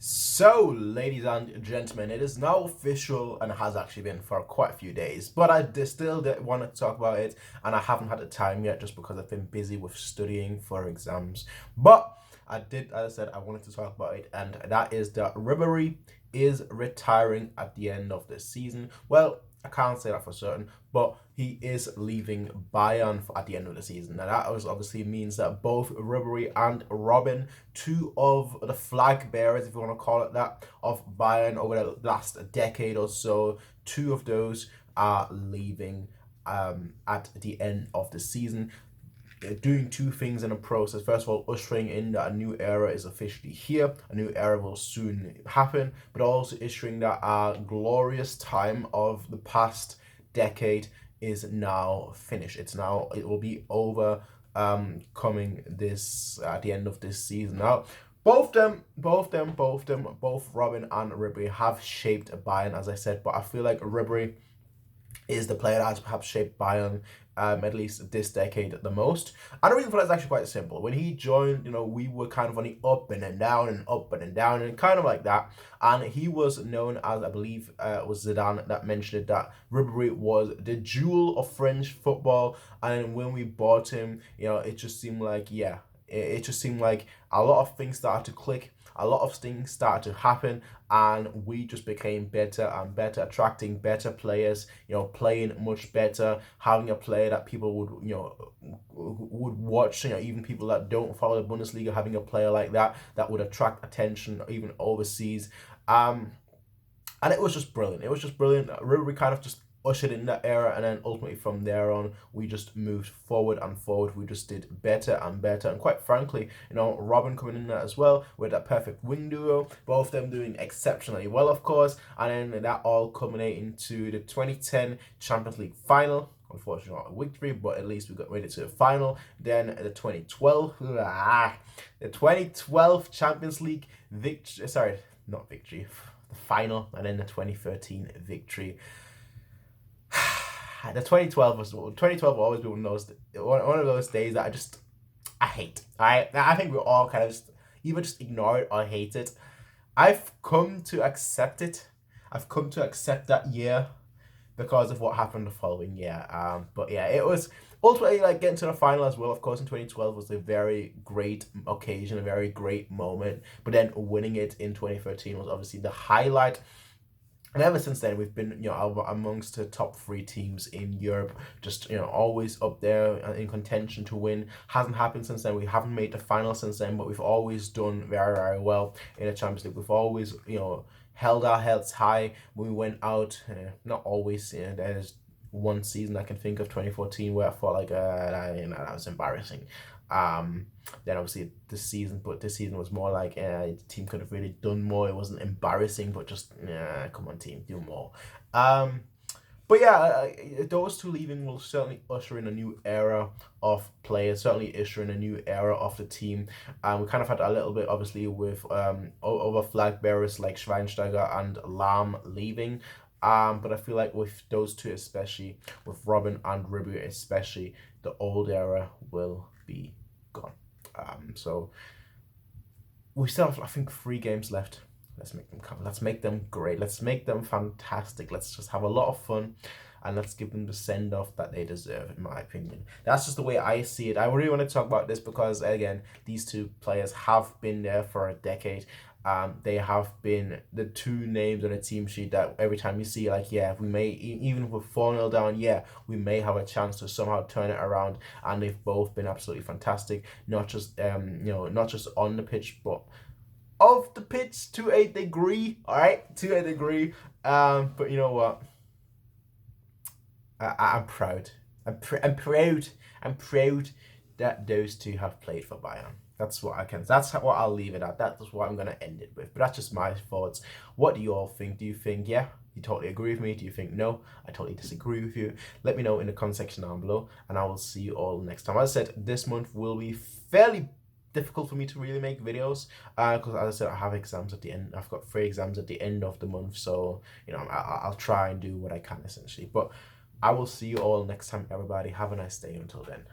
So, ladies and gentlemen, it is now official and it has actually been for quite a few days, but I still want to talk about it and I haven't had the time yet just because I've been busy with studying for exams. But I did, as I said, I wanted to talk about it, and that is that Ribery is retiring at the end of the season. Well, I can't say that for certain, but he is leaving Bayern at the end of the season. Now that obviously means that both Ribery and Robben, two of the flag bearers, if you want to call it that, of Bayern over the last decade or so, two of those are leaving at the end of the season. Doing two things in a process. First of all, ushering in that a new era is officially here. A new era will soon happen, but also issuing that our glorious time of the past decade is now finished. It will be over coming this at the end of this season. Now, both Robben and Ribery have shaped Bayern, as I said, but I feel like Ribery is the player that has perhaps shaped Bayern at least this decade the most. And the reason for that is actually quite simple. When he joined, we were kind of on the up and down and up and down and kind of like that. And he was known as, I believe, was Zidane that mentioned it, that Ribery was the jewel of French football. And when we bought him, it just seemed like, it just seemed like a lot of things started to click, a lot of things started to happen, and we just became better and better, attracting better players, playing much better, having a player that people would watch, even people that don't follow the Bundesliga, having a player like that would attract attention even overseas. And it was just brilliant. It was just brilliant. Ribery kind of just ushered in that era, and then ultimately from there on we just moved forward and forward. We just did better and better, and quite frankly, Robben coming in there as well with that perfect wing duo, both of them doing exceptionally well, of course, and then that all culminating to the 2010 Champions League final. Unfortunately not a victory, but at least we got made it to the final. Then the 2012 Champions League victory, sorry, not victory, the final, and then the 2013 victory. The 2012 will always be one of those days that I hate. I think we all kind of either just ignore it or hate it. I've come to accept it. I've come to accept that year because of what happened the following year. But yeah, it was ultimately like getting to the final as well. Of course, in 2012 was a very great occasion, a very great moment. But then winning it in 2013 was obviously the highlight. And ever since then, we've been, amongst the top three teams in Europe, just, always up there in contention to win. Hasn't happened since then. We haven't made the final since then, but we've always done very, very well in the Champions League. We've always, held our heads high when we went out. Not always. There's one season I can think of, 2014, where I felt like that was embarrassing. Then obviously this season was more like the team could have really done more. It wasn't embarrassing, but just come on team, do more. But yeah, those two leaving will certainly usher in a new era of players, certainly usher in a new era of the team. We kind of had a little bit, obviously, with other flag bearers like Schweinsteiger and Lahm leaving. But I feel like with those two, especially with Robben and Ribery especially, the old era will be gone. So we still have, I think, 3 games left. Let's make them count. Let's make them great. Let's make them fantastic. Let's just have a lot of fun, and let's give them the send off that they deserve, in my opinion. That's just the way I see it. I really want to talk about this because, again, these two players have been there for a decade. They have been the two names on a team sheet that every time you see, like, we may, even if we're 4-0 down, we may have a chance to somehow turn it around. And they've both been absolutely fantastic, not just not just on the pitch, but off the pitch to a degree. All right, to a degree. But you know what? I'm proud. I'm proud that those two have played for Bayern. That's what I'll leave it at. That's what I'm going to end it with. But that's just my thoughts. What do you all think? Do you think, you totally agree with me? Do you think, no, I totally disagree with you? Let me know in the comment section down below, and I will see you all next time. As I said, this month will be fairly difficult for me to really make videos because, as I said, I have exams at the end. I've got 3 exams at the end of the month, so I'll try and do what I can, essentially. But I will see you all next time, everybody. Have a nice day until then.